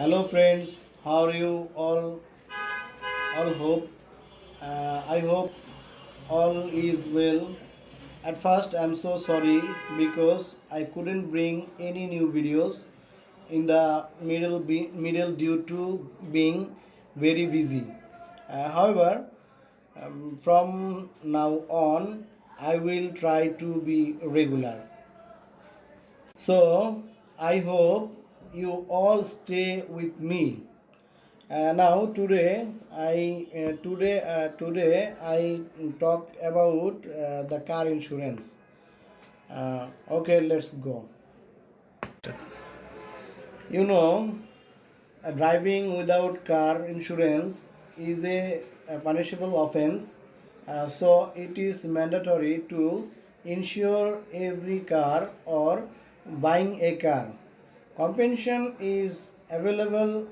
Hello friends, how are you all? All hope. I hope all is well. At first, I'm so sorry because I couldn't bring any new videos in the middle due to being very busy. However, from now on, I will try to be regular. So I hope you all stay with me. Now today I talk about the car insurance. Okay, let's go. You know, driving without car insurance is a punishable offense. So it is mandatory to insure every car or buying a car. Compensation is available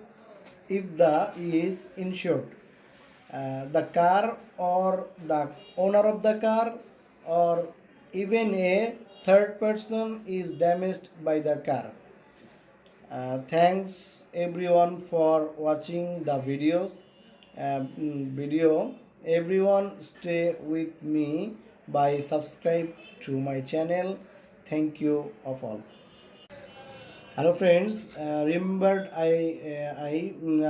if the is insured. The car or the owner of the car or even a third person is damaged by the car. Thanks everyone for watching the video. Everyone stay with me by subscribe to my channel. Thank you of all. Hello friends, remember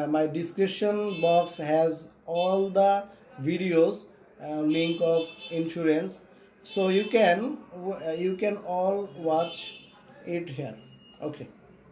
my description box has all the videos link of insurance, so you can all watch it here. Okay.